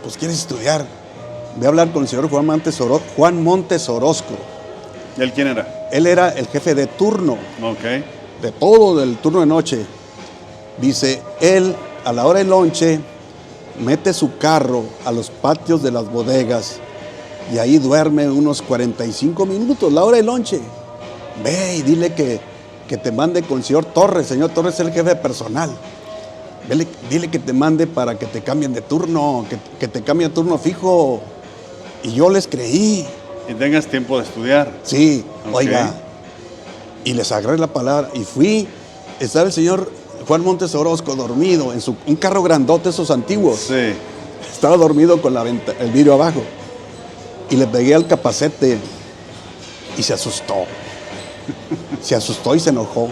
pues quieres estudiar. Voy a hablar con el señor Juan Montes Orozco. ¿Y él quién era? Él era el jefe de turno, Ok. de todo del turno de noche. Dice, él a la hora del lonche mete su carro a los patios de las bodegas y ahí duerme unos 45 minutos, la hora del lonche. Ve y dile que te mande con el señor Torres. Señor Torres es el jefe de personal. Dile que te mande para que te cambien de turno, que te cambien de turno fijo. Y yo les creí. Y tengas tiempo de estudiar. Sí, Okay. oiga. Y les agarré la palabra. Y fui, estaba el señor Juan Montes Orozco dormido en un carro grandote, esos antiguos. Sí. Estaba dormido con el vidrio abajo. Y le pegué al capacete y se asustó. Se asustó y se enojó.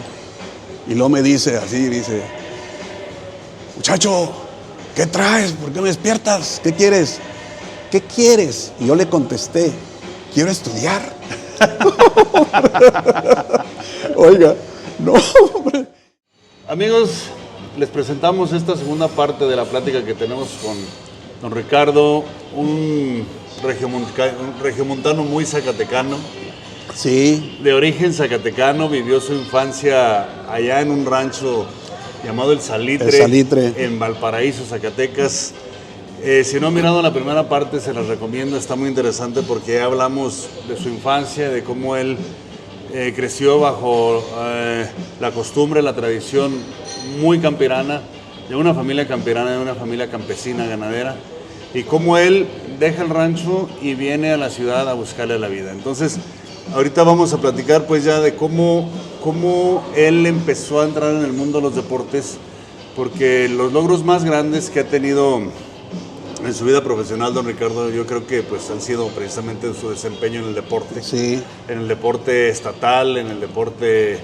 Y luego me dice así, muchacho, ¿qué traes? ¿Por qué me despiertas? ¿Qué quieres? ¿Qué quieres? Y yo le contesté, quiero estudiar. Oiga, no, hombre. Amigos, les presentamos esta segunda parte de la plática que tenemos con don Ricardo, un regiomontano muy zacatecano. Sí. De origen zacatecano, vivió su infancia allá en un rancho llamado El Salitre, en Valparaíso, Zacatecas. Si no han mirado la primera parte, se las recomiendo, está muy interesante porque hablamos de su infancia, de cómo él creció bajo la costumbre, la tradición muy campirana, de una familia campirana, de una familia campesina, ganadera, y cómo él deja el rancho y viene a la ciudad a buscarle la vida. Entonces, ahorita vamos a platicar pues ya de cómo él empezó a entrar en el mundo de los deportes, porque los logros más grandes que ha tenido en su vida profesional, don Ricardo, yo creo que pues han sido precisamente su desempeño en el deporte. Sí. En el deporte estatal, en el deporte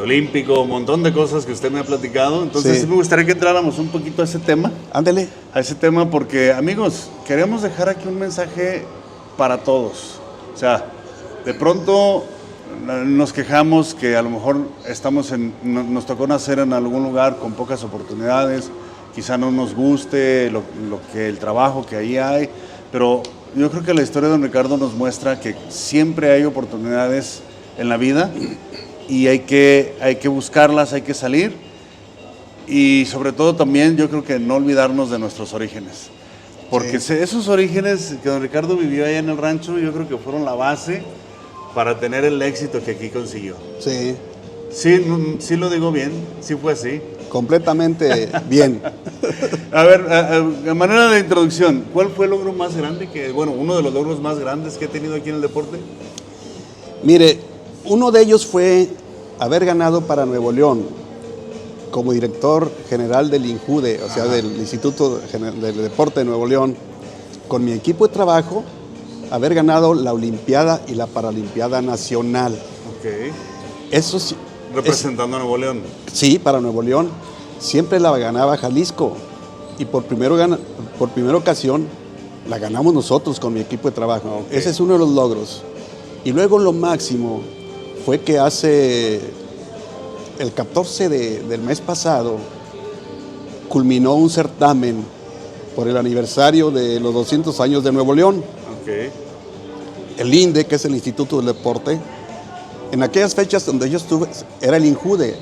olímpico, un montón de cosas que usted me ha platicado. Entonces sí me gustaría que entráramos un poquito a ese tema. Ándele. A ese tema porque, amigos, queremos dejar aquí un mensaje para todos. O sea, de pronto nos quejamos que a lo mejor nos tocó nacer en algún lugar con pocas oportunidades, quizá no nos guste el trabajo que ahí hay, pero yo creo que la historia de don Ricardo nos muestra que siempre hay oportunidades en la vida y hay que buscarlas, hay que salir, y sobre todo también yo creo que no olvidarnos de nuestros orígenes, porque sí, esos orígenes que don Ricardo vivió allá en el rancho, yo creo que fueron la base para tener el éxito que aquí consiguió. Sí. Sí lo digo bien, sí fue así. Completamente bien. A ver, a manera de introducción, ¿cuál fue el logro más grande uno de los logros más grandes que he tenido aquí en el deporte? Mire, uno de ellos fue haber ganado para Nuevo León como director general del INJUDE, o sea, del Instituto del Deporte de Nuevo León, con mi equipo de trabajo, haber ganado la Olimpiada y la Paralimpiada Nacional. Ok. Eso sí. Representando a Nuevo León. Sí, para Nuevo León. Siempre la ganaba Jalisco. Y por primera ocasión la ganamos nosotros con mi equipo de trabajo. Okay. Ese es uno de los logros. Y luego lo máximo fue que hace el 14 del mes pasado culminó un certamen por el aniversario de los 200 años de Nuevo León. Okay. El INDE, que es el Instituto del Deporte. En aquellas fechas donde yo estuve, era el INJUDE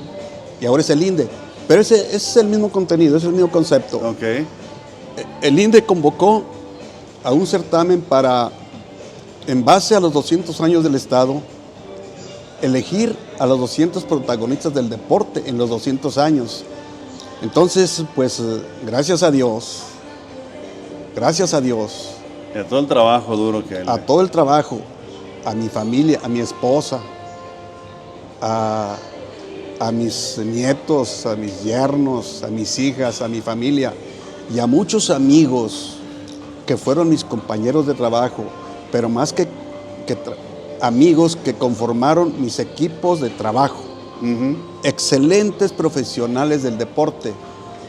y ahora es el INDE. Pero ese es el mismo contenido, es el mismo concepto. Okay. El INDE convocó a un certamen para, en base a los 200 años del Estado, elegir a los 200 protagonistas del deporte en los 200 años. Entonces, pues, gracias a Dios. Y a todo el trabajo duro que hay. A todo el trabajo, a mi familia, a mi esposa, a mis nietos, a mis yernos, a mis hijas, a mi familia y a muchos amigos que fueron mis compañeros de trabajo, pero más que amigos que conformaron mis equipos de trabajo. Excelentes profesionales del deporte.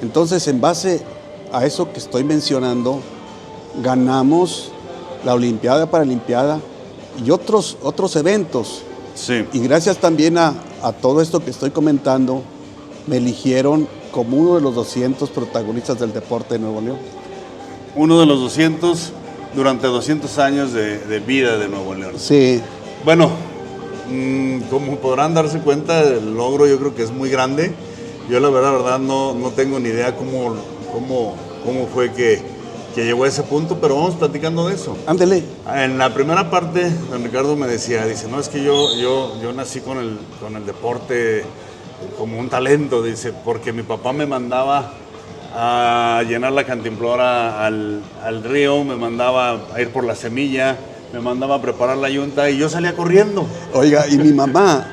Entonces, en base a eso que estoy mencionando, ganamos la Olimpiada, Paralimpiada y otros eventos. Sí. Y gracias también a todo esto que estoy comentando, me eligieron como uno de los 200 protagonistas del deporte de Nuevo León. uno de los 200 durante 200 años de vida de Nuevo León. Sí. Bueno, como podrán darse cuenta, el logro yo creo que es muy grande. Yo la verdad no tengo ni idea cómo fue que llegó a ese punto, pero vamos platicando de eso. Ándele. En la primera parte, don Ricardo me decía, dice, no, es que yo nací con el deporte como un talento, dice, porque mi papá me mandaba a llenar la cantimplora al río, me mandaba a ir por la semilla, me mandaba a preparar la yunta y yo salía corriendo. Oiga, y mi mamá,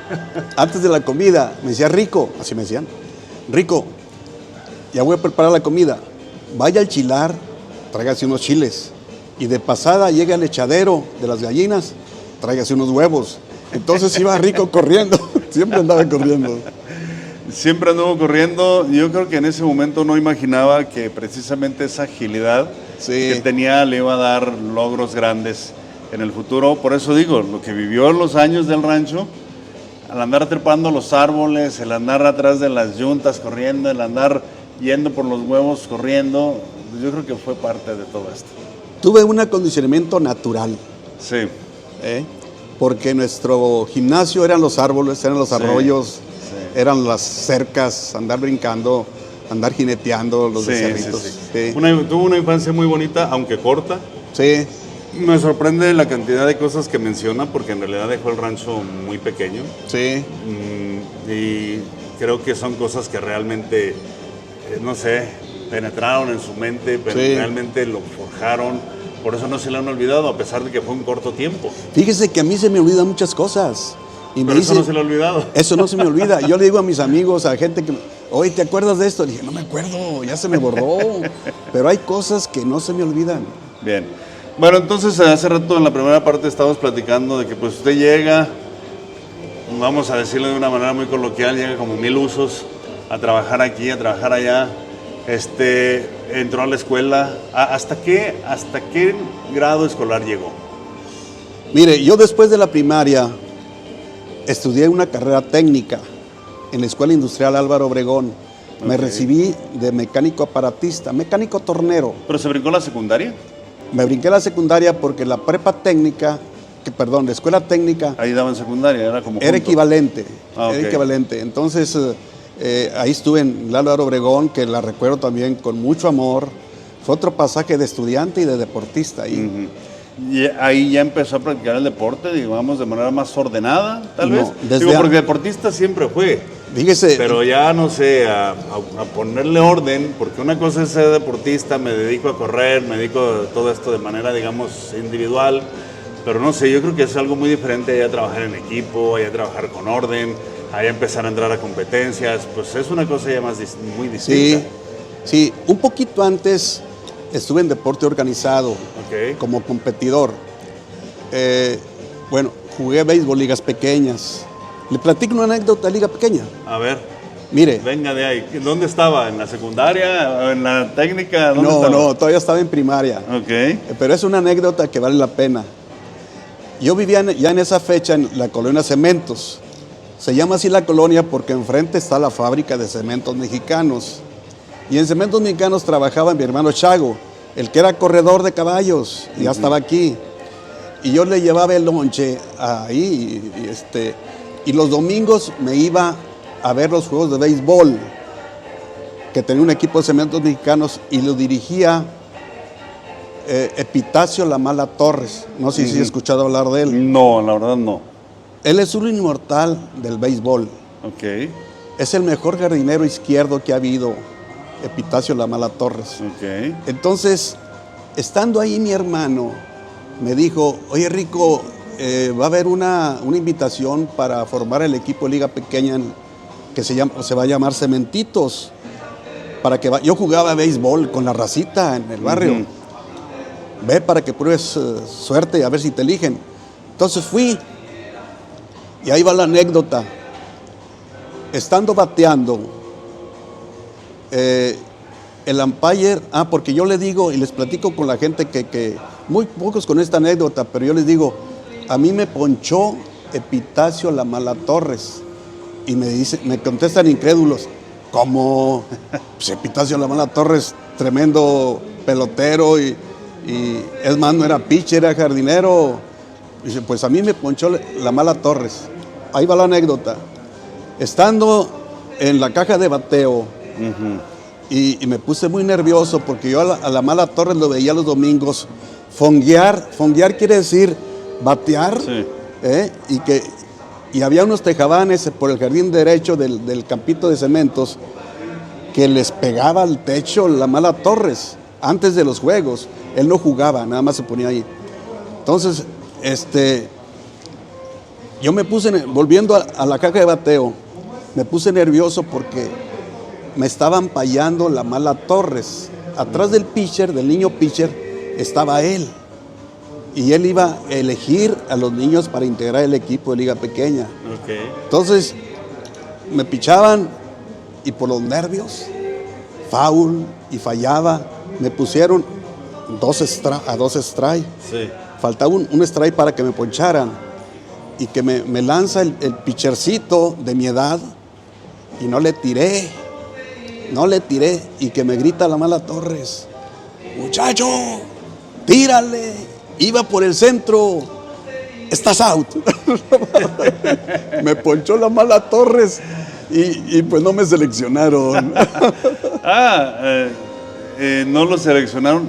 antes de la comida, me decía, Rico, así me decían, Rico, ya voy a preparar la comida, vaya al chilar, tráigase unos chiles, y de pasada llega al echadero de las gallinas, tráigase unos huevos. Entonces iba Rico corriendo, siempre andaba corriendo. Siempre anduvo corriendo. Yo creo que en ese momento no imaginaba que precisamente esa agilidad que tenía le iba a dar logros grandes en el futuro. Por eso digo, lo que vivió en los años del rancho, al andar trepando los árboles, el andar atrás de las yuntas corriendo, el andar yendo por los huevos corriendo, yo creo que fue parte de todo esto. Tuve un acondicionamiento natural. Sí. Porque nuestro gimnasio eran los árboles, eran los arroyos, eran las cercas, andar brincando, andar jineteando los becerritos. Sí. Tuvo una infancia muy bonita, aunque corta. Sí. Me sorprende la cantidad de cosas que menciona, porque en realidad dejó el rancho muy pequeño. Sí. Y creo que son cosas que realmente, no sé, penetraron en su mente, pero realmente lo forjaron. Por eso no se le han olvidado, a pesar de que fue un corto tiempo. Fíjese que a mí se me olvidan muchas cosas. Y pero eso no se le ha olvidado. Eso no se me olvida. Yo le digo a mis amigos, a gente que, oye, ¿te acuerdas de esto? Le dije, no me acuerdo, ya se me borró. Pero hay cosas que no se me olvidan. Bien. Bueno, entonces hace rato en la primera parte estábamos platicando de que pues usted llega, vamos a decirlo de una manera muy coloquial, llega como 1000 usos a trabajar aquí, a trabajar allá. Entró a la escuela. ¿Hasta qué grado escolar llegó? Mire, yo después de la primaria estudié una carrera técnica en la Escuela Industrial Álvaro Obregón. Me recibí de mecánico aparatista, mecánico tornero. ¿Pero se brincó la secundaria? Me brinqué la secundaria porque la prepa técnica, la escuela técnica... Ahí daban secundaria, era como... Era equivalente, era equivalente. Entonces... ahí estuve en Álvaro Obregón, que la recuerdo también con mucho amor. Fue otro pasaje de estudiante y de deportista ahí. Y ahí ya empezó a practicar el deporte, digamos, de manera más ordenada, tal vez. Porque deportista siempre fue. Fíjese. Pero ya, no sé, a ponerle orden, porque una cosa es ser deportista, me dedico a correr, me dedico a todo esto de manera, digamos, individual. Pero no sé, yo creo que es algo muy diferente allá trabajar en equipo, allá trabajar con orden, allá empezar a entrar a competencias, pues es una cosa ya muy distinta. Sí, un poquito antes estuve en deporte organizado, como competidor. Bueno, jugué béisbol, ligas pequeñas. Le platico una anécdota de liga pequeña. A ver. Mire. Venga de ahí. ¿Dónde estaba? ¿En la secundaria? ¿En la técnica? ¿Dónde estaba? No, todavía estaba en primaria. Pero es una anécdota que vale la pena. Yo vivía ya en esa fecha en la colonia Cementos. Se llama así la colonia porque enfrente está la fábrica de cementos mexicanos. Y en cementos mexicanos trabajaba mi hermano Chago, el que era corredor de caballos, ya estaba aquí. Y yo le llevaba el lonche ahí, y los domingos me iba a ver los juegos de béisbol, que tenía un equipo de cementos mexicanos, y lo dirigía Epitacio La Mala Torres. No sé si has escuchado hablar de él. No, la verdad no. Él es un inmortal del béisbol. Es el mejor jardinero izquierdo que ha habido, Epitacio La Mala Torres. Entonces, estando ahí mi hermano, me dijo, oye Rico, va a haber una invitación para formar el equipo de liga pequeña que se va a llamar Cementitos. Yo jugaba béisbol con la racita en el barrio. Ve para que pruebes suerte, a ver si te eligen. Entonces fui. Y ahí va la anécdota. Estando bateando, el umpire, porque yo le digo y les platico con la gente que muy pocos con esta anécdota, pero yo les digo, a mí me ponchó Epitacio La Mala Torres. Y me contestan incrédulos, ¿cómo? Pues Epitacio La Mala Torres, tremendo pelotero y es más, no era pitcher, era jardinero. Dice, pues a mí me ponchó la mala Torres. Ahí va la anécdota. Estando en la caja de bateo, y me puse muy nervioso porque yo a la mala Torres lo veía los domingos fonguear. Fonguear quiere decir batear. Sí. Y había unos tejabanes por el jardín derecho del campito de cementos que les pegaba al techo la mala Torres antes de los juegos. Él no jugaba, nada más se ponía ahí. Entonces, yo me puse, volviendo a la caja de bateo, me puse nervioso porque me estaban payando la mala Torres. Atrás del pitcher, del niño pitcher, estaba él. Y él iba a elegir a los niños para integrar el equipo de Liga Pequeña. Okay. Entonces, me pichaban y por los nervios, foul y fallaba. Me pusieron a dos strike. Sí. Faltaba un strike para que me poncharan. Y que me lanza el pitchercito de mi edad y no le tiré. Y que me grita la mala Torres, muchacho, tírale, iba por el centro, estás out. Me ponchó la mala Torres y pues no me seleccionaron. No lo seleccionaron.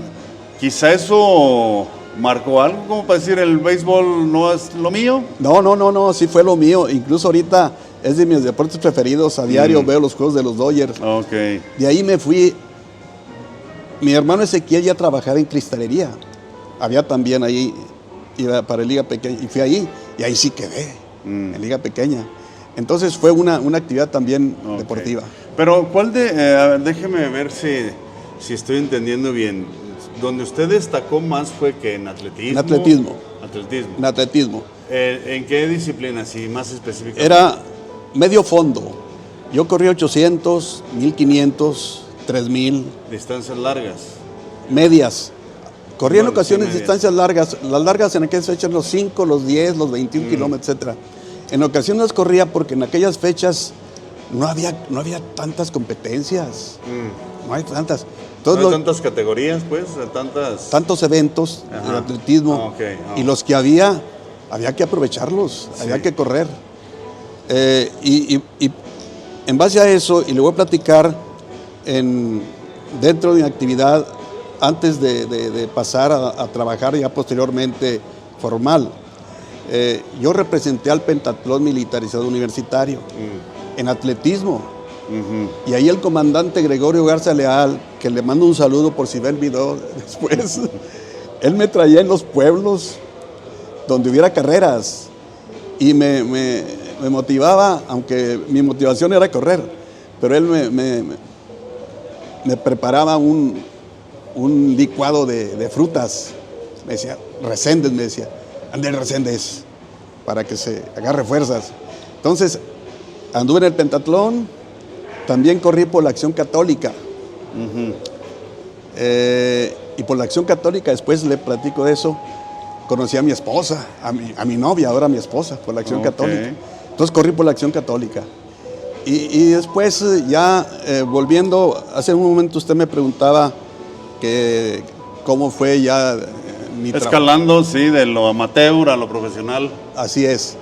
Quizá eso marcó algo, como para decir, el béisbol no es lo mío. No, sí fue lo mío. Incluso ahorita es de mis deportes preferidos. A diario veo los juegos de los Dodgers. Okay. De ahí me fui. Mi hermano Ezequiel ya trabajaba en cristalería. Había también ahí, iba para Liga Pequeña, y fui ahí, y ahí sí quedé, en Liga Pequeña. Entonces fue una actividad también deportiva. Pero, déjeme ver si estoy entendiendo bien. Donde usted destacó más fue que en atletismo. En atletismo. ¿En qué disciplina, si más específicamente? Era medio fondo. Yo corrí 800, 1500, 3000. ¿Distancias largas? Medias. Corrí en ocasiones distancias largas. Las largas en aquellas fechas, los 5, los 10, los 21 kilómetros, etc. En ocasiones corría porque en aquellas fechas no había tantas competencias. No hay tantas. Entonces, ¿no hay tantas categorías, pues? Tantos eventos de atletismo. Y los que había que aprovecharlos, había que correr. Y en base a eso, y le voy a platicar dentro de mi actividad, antes de pasar a trabajar ya posteriormente formal, yo representé al pentatlón militarizado universitario en atletismo. Y ahí el comandante Gregorio Garza Leal, que le mando un saludo por si ve el video después, él me traía en los pueblos donde hubiera carreras y me motivaba, aunque mi motivación era correr, pero él me preparaba un licuado de frutas. Me decía, Reséndez, me decía, ande Reséndez, para que se agarre fuerzas. Entonces, anduve en el pentatlón. También corrí por la Acción Católica. Y por la Acción Católica, después le platico de eso, conocí a mi esposa, a mi novia, ahora mi esposa, por la Acción Católica. Entonces corrí por la Acción Católica. Y después ya volviendo, hace un momento usted me preguntaba que cómo fue ya mi trabajo. Escalando, sí, de lo amateur a lo profesional. Así es.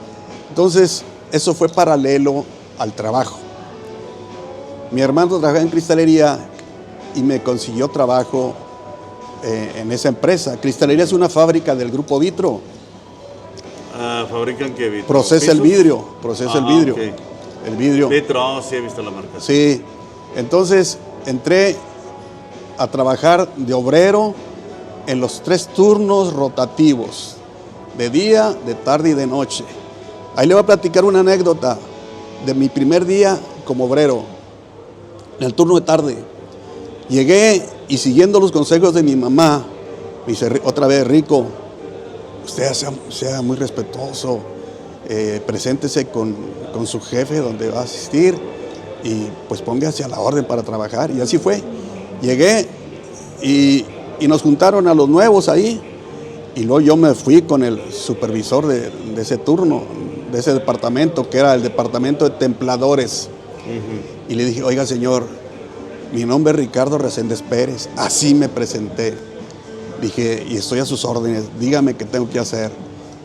Entonces, eso fue paralelo al trabajo. Mi hermano trabajaba en cristalería y me consiguió trabajo en esa empresa. Cristalería es una fábrica del grupo Vitro. ¿Fabrican qué vitro? Procesa el vidrio. Okay. El vidrio. Vitro, sí he visto la marca. Sí. Entonces entré a trabajar de obrero en los 3 turnos rotativos, de día, de tarde y de noche. Ahí le voy a platicar una anécdota de mi primer día como obrero. En el turno de tarde, llegué y siguiendo los consejos de mi mamá, me dice otra vez, Rico, usted sea muy respetuoso, preséntese con su jefe donde va a asistir y pues póngase a la orden para trabajar. Y así fue. Llegué y nos juntaron a los nuevos ahí y luego yo me fui con el supervisor de ese turno, de ese departamento, que era el departamento de templadores. Y le dije, oiga señor, Mi nombre es Ricardo Reséndez Pérez. Así me presenté. Dije, y estoy a sus órdenes, dígame qué tengo que hacer.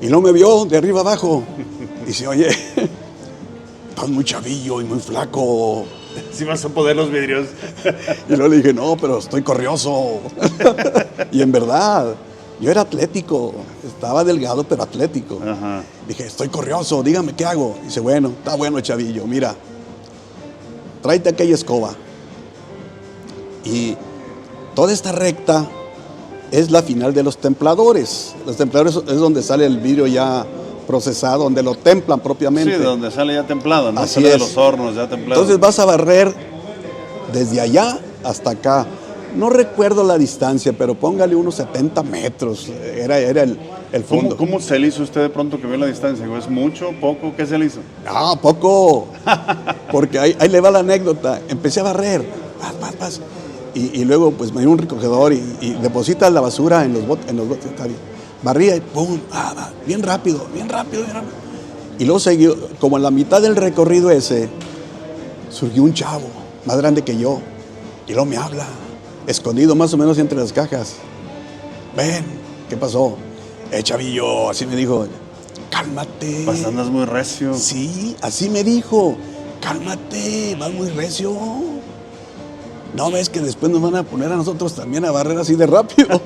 Y no me vio de arriba abajo. Dice, oye, estás muy chavillo y muy flaco. ¿Sí vas a poner los vidrios? Y luego le dije, no, pero estoy corrioso. Y en verdad, yo era atlético. Estaba delgado, pero atlético. Ajá. Dije, estoy corrioso, dígame qué hago. Dice, bueno, está bueno, chavillo, mira, tráete aquella escoba. Y toda esta recta es la final de los templadores. Los templadores es donde sale el vidrio ya procesado, donde lo templan propiamente. Sí, donde sale ya templado, ¿no? Así sale es. De los hornos ya templados. Entonces vas a barrer desde allá hasta acá. No recuerdo la distancia, pero póngale unos 70 metros. Era el fondo. ¿Cómo se le hizo usted de pronto que vio la distancia? ¿Es mucho, poco? ¿Qué se le hizo? No, poco. Porque ahí le va la anécdota. Empecé a barrer. Paz. Y luego pues me dio un recogedor y depositas la basura en los botes. Está bien. Barría y pum, bien rápido. Y luego siguió, como en la mitad del recorrido ese, surgió un chavo más grande que yo. Y luego me habla, escondido más o menos entre las cajas. Ven, ¿qué pasó? Chavillo, así me dijo, cálmate. Pues andas muy recio. Sí, así me dijo, cálmate, vas muy recio. No ves que después nos van a poner a nosotros también a barrer así de rápido.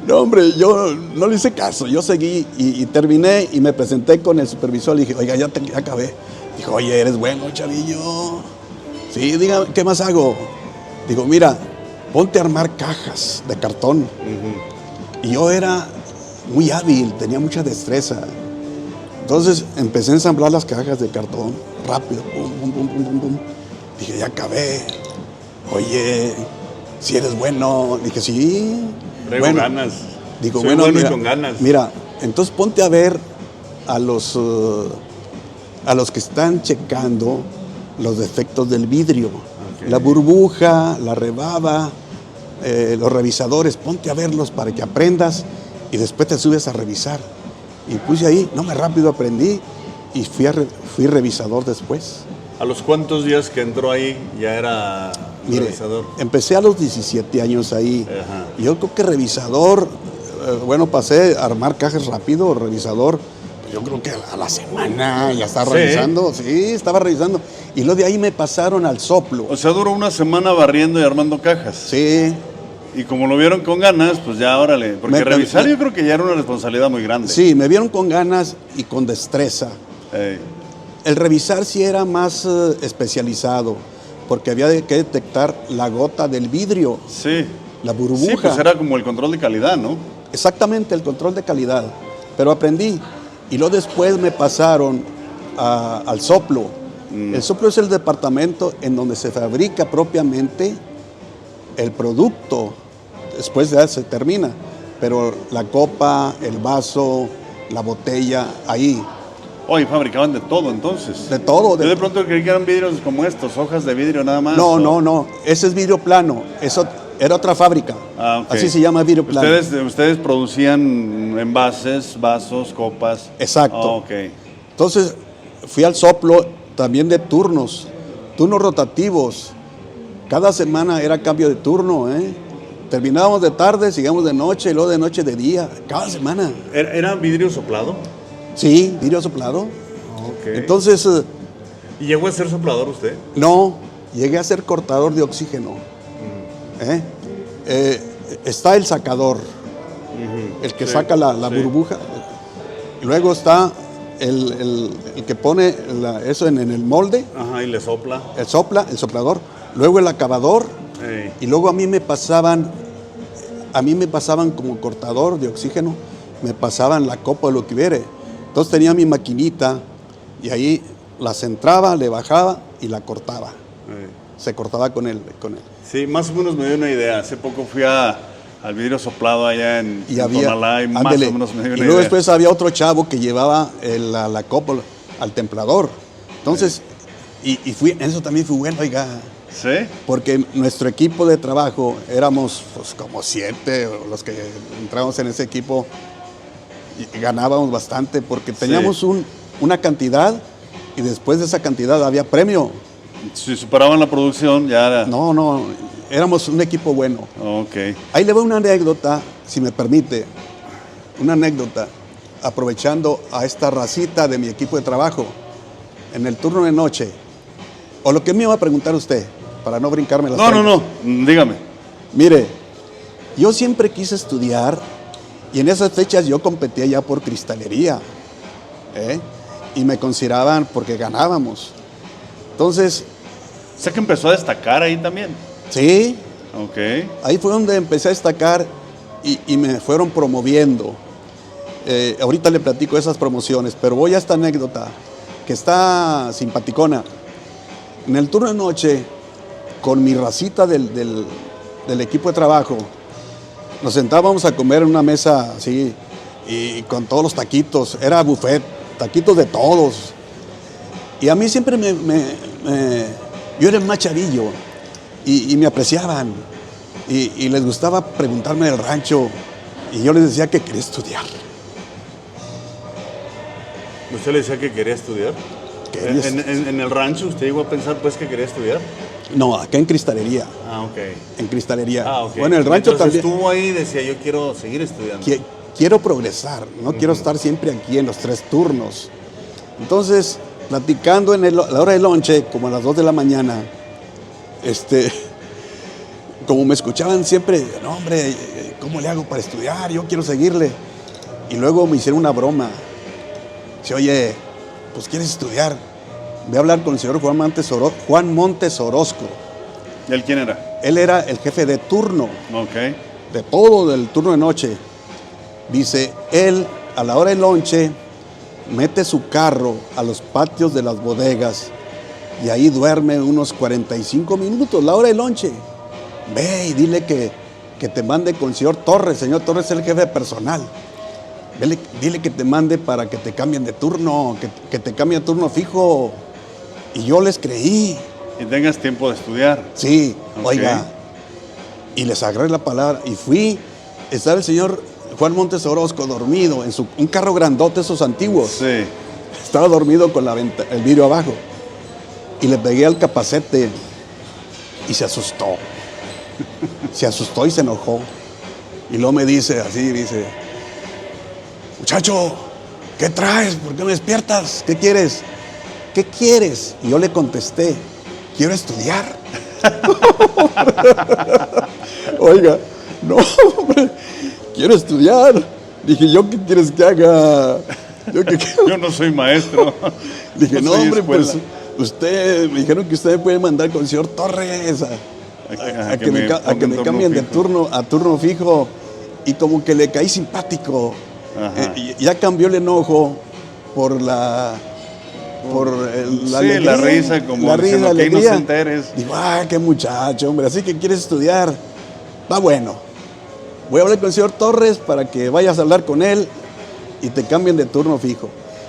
No, hombre, yo no le hice caso. Yo seguí y terminé y me presenté con el supervisor. Le dije, oiga, ya acabé. Dijo, oye, eres bueno, chavillo. Sí, dígame, ¿qué más hago? Digo, mira, ponte a armar cajas de cartón. Uh-huh. Y yo era muy hábil, tenía mucha destreza. Entonces empecé a ensamblar las cajas de cartón rápido. Pum. Dije, ya acabé. Oye, si eres bueno. Dije, sí. Traigo ganas. Digo, soy bueno mira, y con ganas. Mira, entonces ponte a ver a los que están checando los defectos del vidrio. Okay. La burbuja, la rebaba, los revisadores. Ponte a verlos para que aprendas y después te subes a revisar. Y puse ahí, rápido aprendí y fui revisador después. ¿A los cuántos días que entró ahí ya era revisador? Empecé a los 17 años ahí. Ajá. Y yo creo que revisador, pasé a armar cajas rápido, revisador, pues yo creo que a la semana ya estaba revisando. Sí, estaba revisando. Y luego de ahí me pasaron al soplo. O sea, duró una semana barriendo y armando cajas. Sí. Y como lo vieron con ganas, pues ya órale. Porque revisar yo creo que ya era una responsabilidad muy grande. Sí, me vieron con ganas y con destreza. Hey. El revisar sí era más especializado, porque había que detectar la gota del vidrio. Sí. La burbuja. Sí, pues era como el control de calidad, ¿no? Exactamente, el control de calidad. Pero aprendí. Y luego después me pasaron al soplo. El soplo es el departamento en donde se fabrica propiamente el producto. Después ya se termina. Pero la copa, el vaso, la botella, ahí. Oye, fabricaban de todo entonces. De todo. Yo de pronto creí que eran vidrios como estos, hojas de vidrio nada más. No. Ese es vidrio plano. Eso era otra fábrica. Okay. Así se llama vidrio plano. Ustedes producían envases, vasos, copas. Exacto. Okay. Entonces fui al soplo también de turnos rotativos. Cada semana era cambio de turno, Terminábamos de tarde, sigamos de noche, y luego de noche de día, cada semana. ¿Era vidrio soplado? Sí, vidrio soplado. Okay. Entonces... ¿Y llegó a ser soplador usted? No, llegué a ser cortador de oxígeno. Está el sacador, el que saca la burbuja. Y luego está el que pone eso en el molde. Ajá, y le sopla. El soplador. Luego el acabador. Hey. Y luego a mí me pasaban como cortador de oxígeno, me pasaban la copa o lo que hubiere. Entonces tenía mi maquinita y ahí la centraba, le bajaba y la cortaba. Se cortaba con él. Sí, más o menos me dio una idea. Hace poco fui al vidrio soplado allá en Tonalá y más o menos me dio una idea. Y luego después había otro chavo que llevaba la copa al templador. Entonces, y en eso también fui bueno, oiga. ¿Sí? Porque nuestro equipo de trabajo éramos pues, como 7 los que entramos en ese equipo y ganábamos bastante porque teníamos una cantidad y después de esa cantidad había premio. Si superaban la producción, ya era... No, éramos un equipo bueno. Ok. Ahí le voy una anécdota, si me permite. Una anécdota, aprovechando a esta racita de mi equipo de trabajo, en el turno de noche. O lo que me iba a preguntar usted, para no brincarme las preguntas. No, dígame. Mire, yo siempre quise estudiar y en esas fechas yo competía ya por cristalería, y me consideraban porque ganábamos. Entonces... O sea que empezó a destacar ahí también. Sí. Ok. Ahí fue donde empecé a destacar y me fueron promoviendo. Ahorita le platico esas promociones, pero voy a esta anécdota que está simpaticona. En el turno de noche, con mi racita del equipo de trabajo, nos sentábamos a comer en una mesa así, y con todos los taquitos, era buffet, taquitos de todos. Y a mí siempre yo era el más chavillo, y me apreciaban, y les gustaba preguntarme del rancho, y yo les decía que quería estudiar. ¿Usted le decía que quería estudiar? ¿En el rancho usted llegó a pensar pues que quería estudiar? No, acá en cristalería. Ah, ok. En cristalería. Ah, ok. Bueno, el rancho entonces también. Estuvo ahí y decía, yo quiero seguir estudiando. Quiero progresar, no quiero estar siempre aquí en los 3 turnos. Entonces, platicando la hora de lonche, como a las 2 de la mañana, como me escuchaban siempre, no hombre, ¿cómo le hago para estudiar? Yo quiero seguirle. Y luego me hicieron una broma. Dice, oye, pues quieres estudiar, voy a hablar con el señor Juan Montes Orozco. ¿Y él quién era? Él era el jefe de turno, ok, de todo del turno de noche. Dice, él a la hora del lonche mete su carro a los patios de las bodegas y ahí duerme unos 45 minutos, la hora del lonche. Ve y dile que te mande con el señor Torres es el jefe de personal. Dile que te mande para que te cambien de turno, que te cambien de turno fijo. Y yo les creí. Y tengas tiempo de estudiar. Sí, okay. Oiga. Y les agarré la palabra. Y fui, estaba el señor Juan Montes Orozco dormido en un carro grandote, esos antiguos. Sí. Estaba dormido con el vidrio abajo. Y le pegué al capacete y se asustó. Se asustó y se enojó. Y luego me dice así, muchacho, ¿qué traes? ¿Por qué me despiertas? ¿Qué quieres? ¿Qué quieres? Y yo le contesté, quiero estudiar. Oiga, no, hombre, quiero estudiar. Dije, ¿yo qué quieres que haga? Yo no soy maestro. Dije, no, hombre, pues me dijeron que usted me puede mandar con el señor Torres a que me cambien de turno a turno fijo. Y como que le caí simpático. Ya cambió el enojo por la alegría, la risa, como la risa, que no se enteres. Digo, qué muchacho, hombre, así que quieres estudiar. Va bueno. Voy a hablar con el señor Torres para que vayas a hablar con él y te cambien de turno fijo.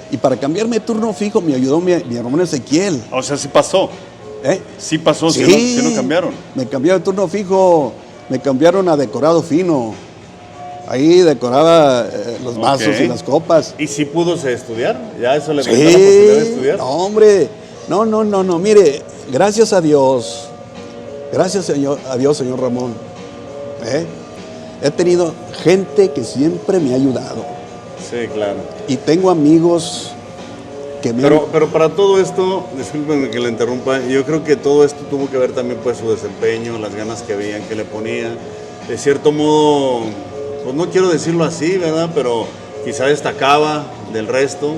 Y para cambiarme de turno fijo me ayudó mi hermano Ezequiel. O sea, sí pasó. Sí pasó, sí, sí lo cambiaron. Me cambiaron de turno fijo, me cambiaron a decorado fino. Ahí decoraba los vasos y las copas. ¿Y sí pudo estudiar? ¿Ya eso le sí, dio la posibilidad de estudiar? No, hombre. No. Mire, gracias a Dios. Gracias a Dios, señor Ramón. He tenido gente que siempre me ha ayudado. Sí, claro. Y tengo amigos que me Pero para todo esto, discúlpenme que le interrumpa, yo creo que todo esto tuvo que ver también pues su desempeño, las ganas que veían que le ponía. De cierto modo, pues no quiero decirlo así, ¿verdad? Pero quizá destacaba del resto.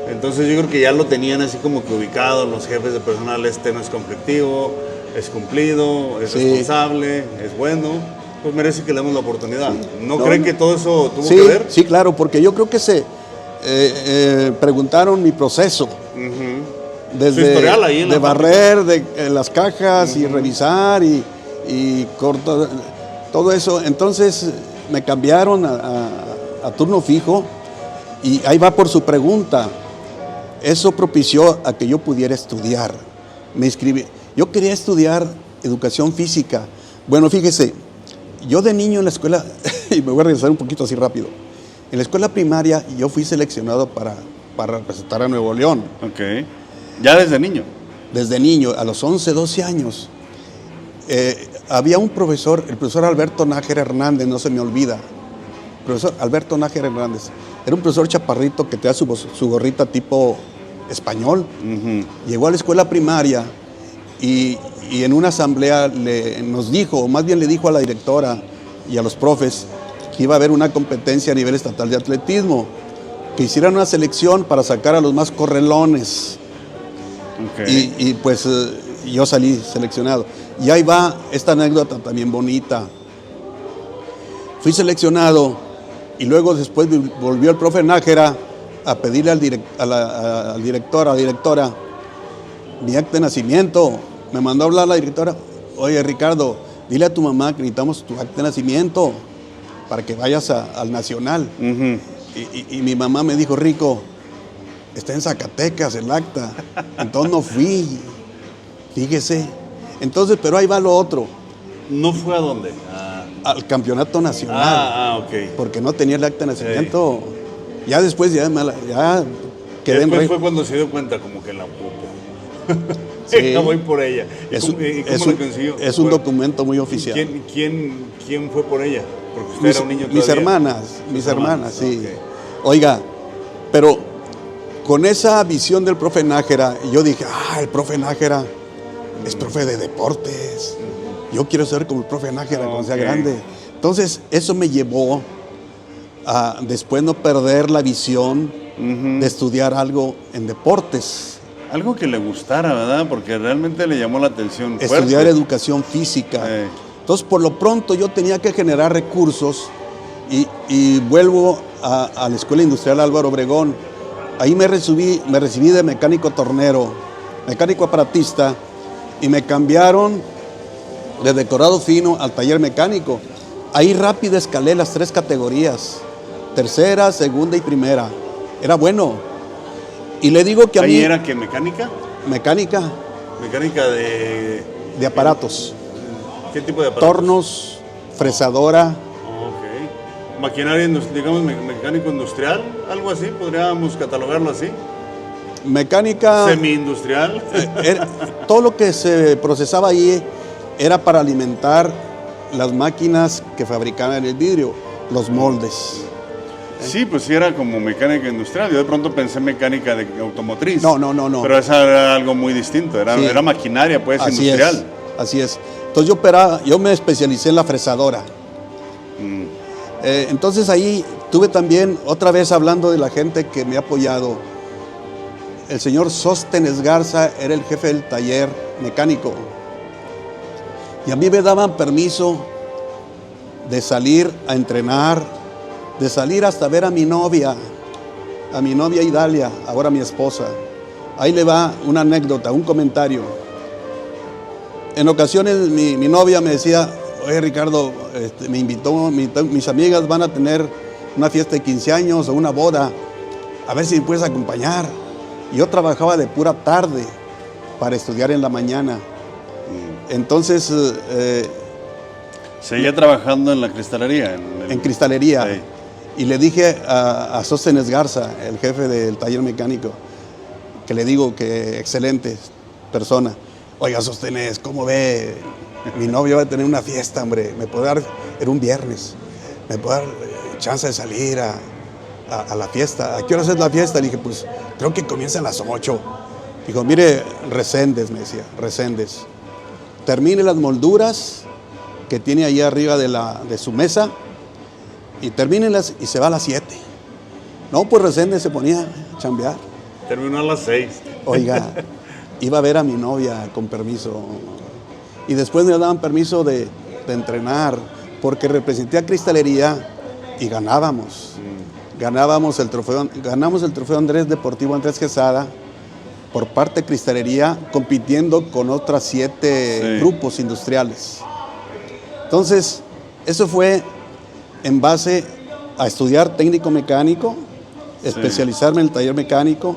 Entonces yo creo que ya lo tenían así como que ubicado los jefes de personal. Este no es conflictivo, es cumplido, es responsable, es bueno. Pues merece que le demos la oportunidad. ¿No creen que todo eso tuvo que ver? Sí, claro, porque yo creo que se preguntaron mi proceso. Desde su historial ahí en de la barrer de las cajas y revisar y cortar todo eso. Entonces me cambiaron a turno fijo y ahí va por su pregunta. Eso propició a que yo pudiera estudiar. Me inscribí. Yo quería estudiar educación física. Bueno, fíjese, yo de niño en la escuela, y me voy a regresar un poquito así rápido, en la escuela primaria yo fui seleccionado para representar a Nuevo León. Ok. ¿Ya desde niño? desde niño, a los 11, 12 años, había un profesor, el profesor Alberto Nájera Hernández, no se me olvida. Profesor Alberto Nájera Hernández. Era un profesor chaparrito que tenía su gorrita tipo español. Llegó a la escuela primaria y en una asamblea nos dijo, o más bien le dijo a la directora y a los profes, que iba a haber una competencia a nivel estatal de atletismo, que hicieran una selección para sacar a los más correlones. Y pues yo salí seleccionado. Y ahí va esta anécdota también bonita. Fui seleccionado y luego después volvió el profe Nájera a pedirle al director, a la directora, mi acta de nacimiento. Me mandó a hablar la directora, oye Ricardo, dile a tu mamá que necesitamos tu acta de nacimiento para que vayas al Nacional. Y mi mamá me dijo, Rico, está en Zacatecas el acta. Entonces no fui, fíjese. Entonces, pero ahí va lo otro. ¿No fue a dónde? Al campeonato nacional. Ok. Porque no tenía el acta de nacimiento. Sí. Ya después ya quedé en después fue cuando se dio cuenta como que la ocupo. Sí. Voy por ella. ¿Cómo lo consiguió? Es un documento muy oficial. ¿Quién fue por ella? Porque usted era un niño todavía. Mis hermanas, sí. Okay. Oiga, pero con esa visión del profe Nájera, yo dije, el profe Nájera es profe de deportes. Yo quiero ser como el profe Nájera cuando sea grande. Entonces, eso me llevó a después no perder la visión de estudiar algo en deportes. Algo que le gustara, ¿verdad? Porque realmente le llamó la atención. Estudiar educación física. Entonces, por lo pronto, yo tenía que generar recursos y vuelvo a la Escuela Industrial Álvaro Obregón. Ahí me recibí de mecánico tornero, mecánico aparatista, y me cambiaron de decorado fino al taller mecánico. Ahí rápido escalé las 3 categorías, tercera, segunda y primera. Era bueno. Y le digo que a mí... ¿Ahí era qué, mecánica? Mecánica. Mecánica de aparatos. ¿Qué tipo de aparatos? Tornos, fresadora. Ok. Maquinaria, digamos, mecánico industrial, algo así, podríamos catalogarlo así. Mecánica... Semi-industrial. Todo lo que se procesaba ahí era para alimentar las máquinas que fabricaban el vidrio, los moldes. Sí, pues sí era como mecánica industrial. Yo de pronto pensé mecánica de automotriz. No. Pero esa era algo muy distinto, era maquinaria, pues, así industrial. Así es. Entonces yo me especialicé en la fresadora. Entonces ahí tuve también, otra vez hablando de la gente que me ha apoyado, el señor Sóstenes Garza era el jefe del taller mecánico. Y a mí me daban permiso de salir a entrenar, de salir hasta ver a mi novia Idalia, ahora mi esposa. Ahí le va una anécdota, un comentario. En ocasiones mi novia me decía, oye Ricardo, me invitó, mis amigas van a tener una fiesta de 15 años o una boda, a ver si me puedes acompañar. Y yo trabajaba de pura tarde para estudiar en la mañana. Entonces... ¿Seguía trabajando en la cristalería? En cristalería. Sí. Y le dije a Sóstenes Garza, el jefe del taller mecánico, que le digo que excelente persona. Oiga, Sóstenes, ¿cómo ve? Mi novio va a tener una fiesta, hombre. ¿Me puede dar? Era un viernes. ¿Me puede dar chance de salir a la fiesta? ¿A qué hora es la fiesta? Le dije, pues creo que comienza a las 8. Dijo, mire, Reséndez, me decía, Reséndez. Termine las molduras que tiene ahí arriba de su mesa y termínenlas y se va a las 7. No, pues Reséndez se ponía a chambear. Terminó a las 6. Oiga, iba a ver a mi novia con permiso. Y después me daban permiso de entrenar, porque representé a Cristalería y ganábamos. Ganamos el trofeo Andrés Deportivo Andrés Quesada por parte de Cristalería, compitiendo con otras 7 grupos industriales. Entonces, eso fue en base a estudiar técnico mecánico, especializarme en el taller mecánico,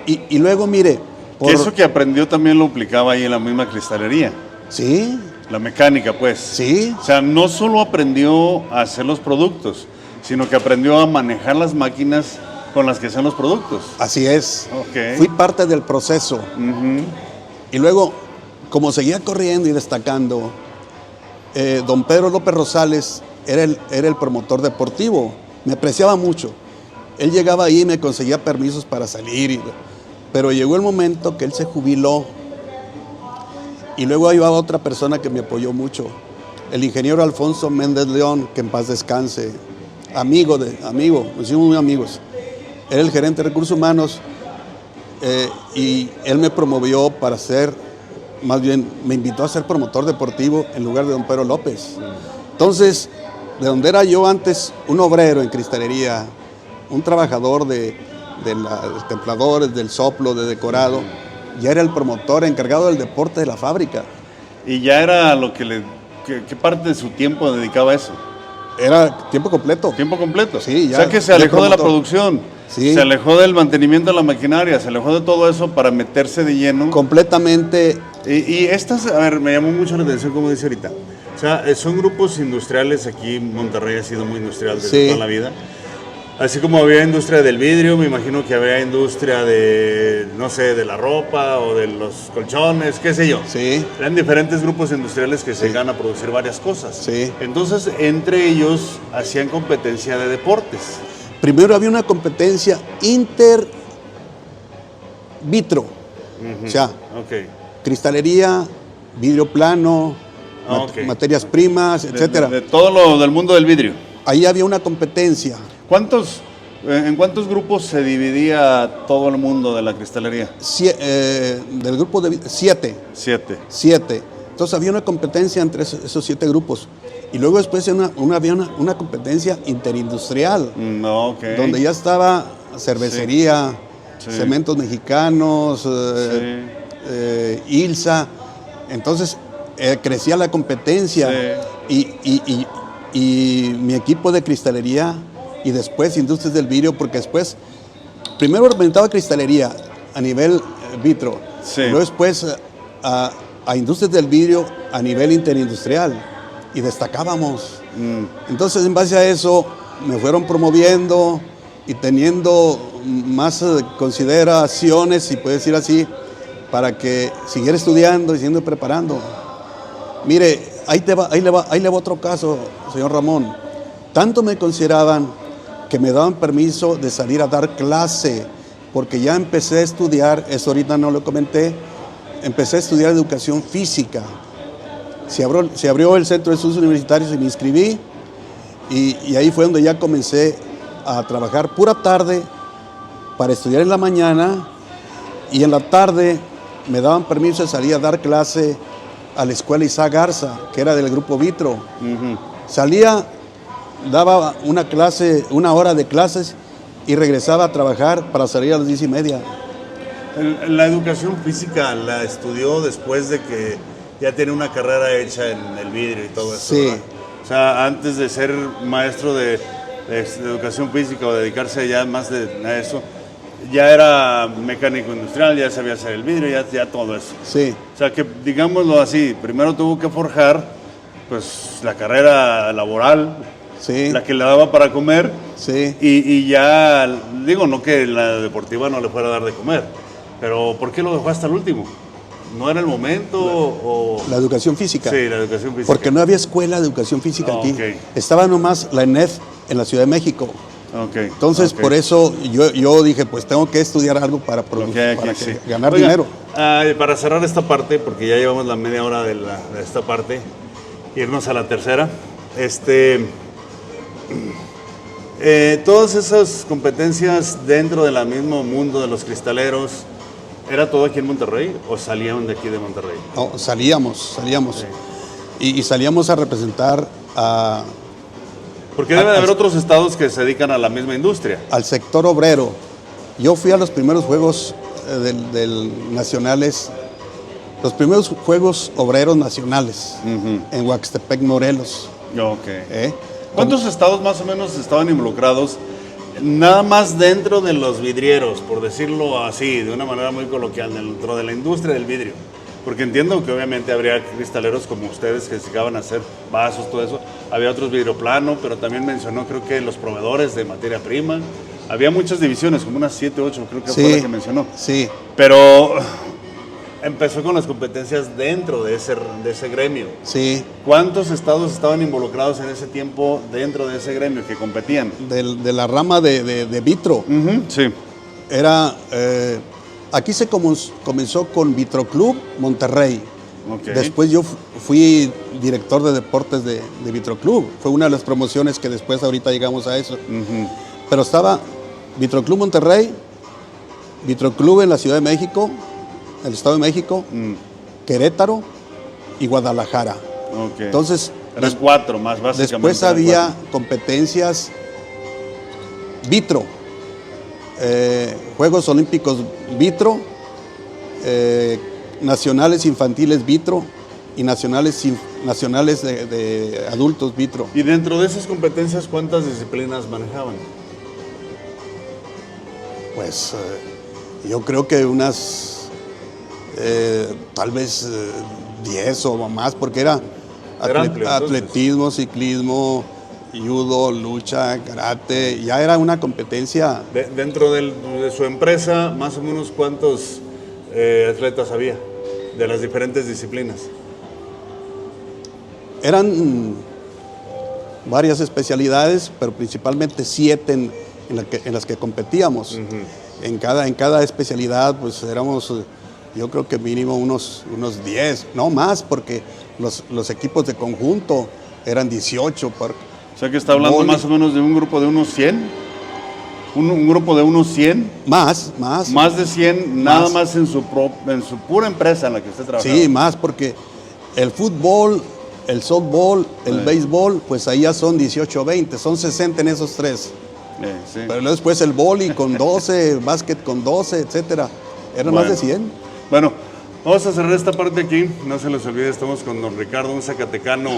y luego, mire... Eso que aprendió también lo aplicaba ahí en la misma cristalería. Sí. La mecánica, pues. Sí. O sea, no solo aprendió a hacer los productos, sino que aprendió a manejar las máquinas con las que hacían los productos. Así es. Okay. Fui parte del proceso. Y luego, como seguía corriendo y destacando, don Pedro López Rosales era el promotor deportivo. Me apreciaba mucho. Él llegaba ahí y me conseguía permisos para salir. Pero llegó el momento que él se jubiló. Y luego había otra persona que me apoyó mucho. El ingeniero Alfonso Méndez León, que en paz descanse. Amigo, nos hicimos muy amigos. Era el gerente de recursos humanos. Y él me promovió para ser, más bien me invitó a ser promotor deportivo en lugar de don Pedro López. Entonces, de donde era yo antes un obrero en cristalería, un trabajador de templadores, del soplo, de decorado, ya era el promotor encargado del deporte de la fábrica. ¿Y ya era lo que qué parte de su tiempo dedicaba a eso? Era tiempo completo. ¿Tiempo completo? Sí, ya. O sea que se alejó de la producción, sí. Se alejó del mantenimiento de la maquinaria, se alejó de todo eso para meterse de lleno. Completamente. Y estas, a ver, me llamó mucho la atención como dice ahorita. O sea, son grupos industriales, aquí Monterrey ha sido muy industrial desde toda la vida. Así como había industria del vidrio, me imagino que había industria de, no sé, de la ropa o de los colchones, qué sé yo. Sí. Eran diferentes grupos industriales que se llegan a producir varias cosas. Sí. Entonces, entre ellos hacían competencia de deportes. Primero había una competencia inter-vitro. O sea, cristalería, vidrio plano, materias primas, etcétera. De todo lo del mundo del vidrio. Ahí había una competencia. ¿En cuántos grupos se dividía todo el mundo de la cristalería? Del grupo de 7. 7. Entonces había una competencia entre esos 7 grupos. Y luego después había una competencia interindustrial. Donde ya estaba cervecería, cementos mexicanos, ILSA. Entonces crecía la competencia. Y mi equipo de cristalería y después industrias del vidrio, porque después, primero representaba cristalería a nivel vitro, y luego después a industrias del vidrio a nivel interindustrial, y destacábamos. Entonces, en base a eso, me fueron promoviendo y teniendo más consideraciones, si puedes decir así, para que siguiera estudiando y siguiendo preparando. Mire, ahí le va otro caso, señor Ramón. Tanto me consideraban que me daban permiso de salir a dar clase, porque ya empecé a estudiar, eso ahorita no lo comenté, empecé a estudiar educación física. Se abrió el Centro de Estudios Universitarios y me inscribí, y ahí fue donde ya comencé a trabajar pura tarde para estudiar en la mañana, y en la tarde me daban permiso de salir a dar clase a la escuela Isaac Garza, que era del grupo Vitro. Salía, daba una hora de clases y regresaba a trabajar para salir a las 10:30. La educación física la estudió después de que ya tenía una carrera hecha en el vidrio y todo eso. Sí. ¿Verdad? O sea, antes de ser maestro de educación física o dedicarse ya más a eso, ya era mecánico industrial, ya sabía hacer el vidrio, ya todo eso. Sí. O sea que, digámoslo así, primero tuvo que forjar pues la carrera laboral, la que le daba para comer, y ya, digo, no que la deportiva no le fuera a dar de comer, pero ¿por qué lo dejó hasta el último? ¿No era el momento? La educación física. Sí, la educación física. Porque no había escuela de educación física aquí. Estaba nomás la ENEF en la Ciudad de México. Entonces, por eso yo dije, pues tengo que estudiar algo para ganar dinero. Para cerrar esta parte, porque ya llevamos la media hora de esta parte, irnos a la tercera. Todas esas competencias dentro del mismo mundo de los cristaleros, ¿era todo aquí en Monterrey o salían de aquí de Monterrey? No, salíamos. Sí. Y salíamos a representar a... Porque debe de haber otros estados que se dedican a la misma industria. Al sector obrero. Yo fui a los primeros juegos nacionales, los primeros juegos obreros nacionales en Huaxtepec, Morelos. ¿Cuántos estados más o menos estaban involucrados? Nada más dentro de los vidrieros, por decirlo así, de una manera muy coloquial, dentro de la industria del vidrio. Porque entiendo que obviamente habría cristaleros como ustedes que se dedicaban a hacer vasos, todo eso. Había otros vidrio plano, pero también mencionó, creo que los proveedores de materia prima. Había muchas divisiones, como unas 7, 8, creo que Sí, fue la que mencionó. sí. Pero empezó con las competencias dentro de ese gremio. Sí. ¿Cuántos estados estaban involucrados en ese tiempo dentro de ese gremio que competían? De la rama de Vitro. Sí. Era, aquí se comenzó con Vitro Club Monterrey. Okay. Después yo fui director de deportes de Vitro Club. Fue una de las promociones que después ahorita llegamos a eso. Pero estaba Vitro Club Monterrey, Vitro Club en la Ciudad de México, el Estado de México, Querétaro y Guadalajara. Okay. Entonces, eran 4 más básicamente. Después había competencias Vitro, Juegos Olímpicos Vitro, nacionales infantiles Vitro y nacionales de adultos Vitro. Y dentro de esas competencias, ¿cuántas disciplinas manejaban? Pues yo creo que unas tal vez 10 o más, porque era atletismo, ciclismo, judo, lucha, karate, ya era una competencia. Dentro de su empresa, más o menos, ¿cuántos atletas había de las diferentes disciplinas? Eran varias especialidades, pero principalmente 7 en las que competíamos. En cada especialidad, pues éramos, yo creo que mínimo unos 10, no más, porque los equipos de conjunto eran 18. O sea que está hablando más o menos de un grupo de unos 100. Un grupo de unos 100. Más. Más de 100, nada más en su pura empresa en la que usted trabaja. Sí, más, porque el fútbol, el softball, el béisbol, pues ahí ya son 18 o 20, son 60 en esos 3. Sí. Pero luego después el vóley con 12, básquet con 12, etcétera. Eran más de 100. Bueno, vamos a cerrar esta parte aquí. No se les olvide, estamos con don Ricardo, un zacatecano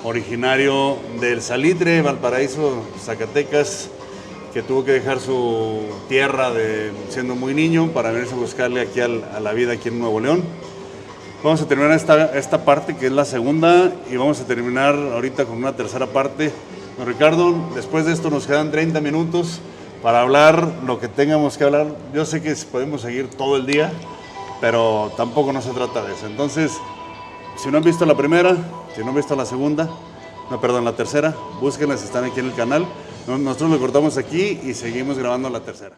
originario del Salitre, Valparaíso, Zacatecas, que tuvo que dejar su tierra siendo muy niño para venirse a buscarle aquí a la vida aquí en Nuevo León. Vamos a terminar esta parte, que es la segunda, y vamos a terminar ahorita con una tercera parte. Don Ricardo, después de esto nos quedan 30 minutos para hablar lo que tengamos que hablar. Yo sé que podemos seguir todo el día, pero tampoco no se trata de eso. Entonces, si no han visto la primera, si no han visto la segunda, la tercera, búsquenlas, están aquí en el canal. Nosotros lo cortamos aquí y seguimos grabando la tercera.